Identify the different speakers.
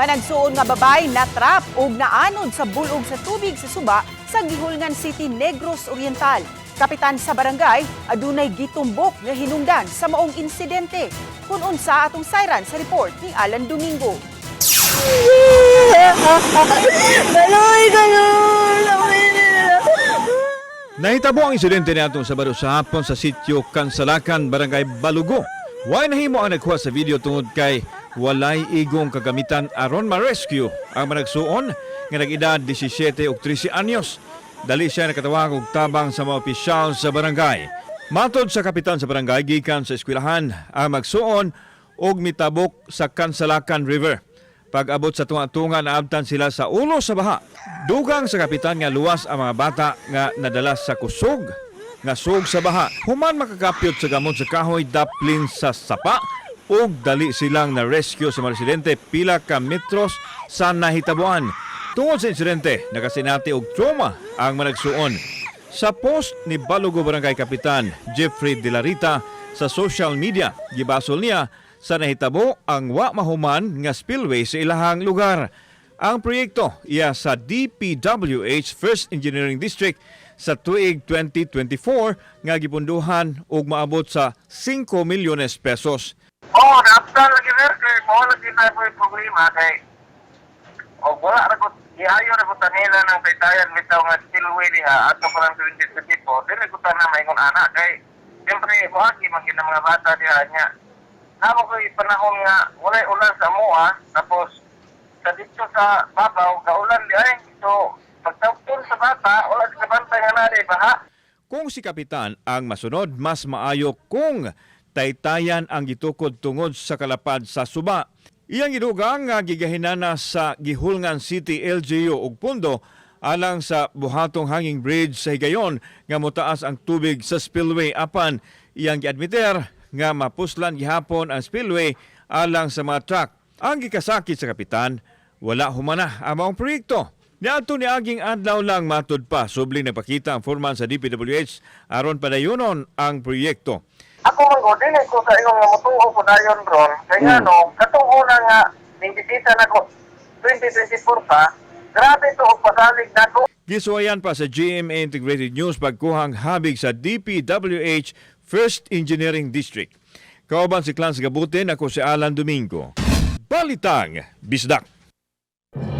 Speaker 1: Managsuon nga babay na trap ug naanod sa bulog sa tubig sa suba sa Gihulngan City, Negros Oriental. Kapitan sa barangay, adunay gitumbok nga hinungdan sa maong insidente. Kung unsa atong siren sa report ni Alan Domingo.
Speaker 2: Nahitabo ang insidente niadtong Sabado sa hapon sa sitio Kansalakan, Barangay Balugo. Way nahimo ang nagkuha sa video tungod kay walay igong kagamitan aron ma-rescue ang managsuon nga nag-edad 17 ug 13 anyos. Dali siya nakatawag og tabang sa mga opisyal sa barangay. Matod sa kapitan sa barangay, gikan sa eskwelahan ang magsuon og mitabok sa Kansalakan River. Pag-abot sa tunga-tunga, naabtan sila sa ulo sa baha. Dugang sa kapitan nga luwas ang mga bata nga nadala sa kusog nga sug sa baha. Human makakapyot sa gamot sa kahoy, daplin sa sapa ug dali silang na-rescue sa mga residente pila ka metros sa nahitabuan. Tungod sa insidente, nakasinati og trauma ang managsuon. Sa post ni Balugo Barangay Kapitan Jeffrey De La Rita sa social media, gibasol niya sa nahitabo ang wa mahuman nga spillway sa ilahang lugar. Ang proyekto iya sa DPWH First Engineering District sa tuig 2024 nga gipunduhan og maabot sa 5 milyones pesos.
Speaker 3: Naaptan lagi kay mo lagi tayo yung problema kay wala ra ko iayo ra ko tanila ng paytayan bitaw nga spillway diha ato pa lang 2024 dili ko na maingon ana kay siyempre buhagi man gid mga bata diha nya. Namo ko panahon nga wala ulan sa moa tapos sa dito sa babaw kaulan di ay so pagtapon sa bata wala sa bantay nga nari baha.
Speaker 2: Kung si kapitan ang masunod, mas maayo kung taytayan ang gitukod tungod sa kalapad sa suba. Iyang gidugang nga gigahinana sa Gihulngan City LGU ug pundo alang sa buhatong hanging bridge sa higayon nga motaas ang tubig sa spillway apan iyang giadmiter nga mapuslan gihapon ang spillway alang sa mga truck. Ang gikasakit sa kapitan, wala humana ang maong proyekto. Niadto ni aging adlaw lang matud pa subling nagpakita ang foreman sa DPWH aron padayunon ang proyekto.
Speaker 3: Ako man ko dili ko sa ingon nga motuo ko dayon ron kaya katong una nga nindisita na ko 2024 pa grabe to og pasalig nako.
Speaker 2: Gisuwayan pa sa GMA Integrated News pagkuhang habig sa DPWH First Engineering District. Kauban si Clans Gabutin, ako si Alan Domingo. Balitang Bisdak.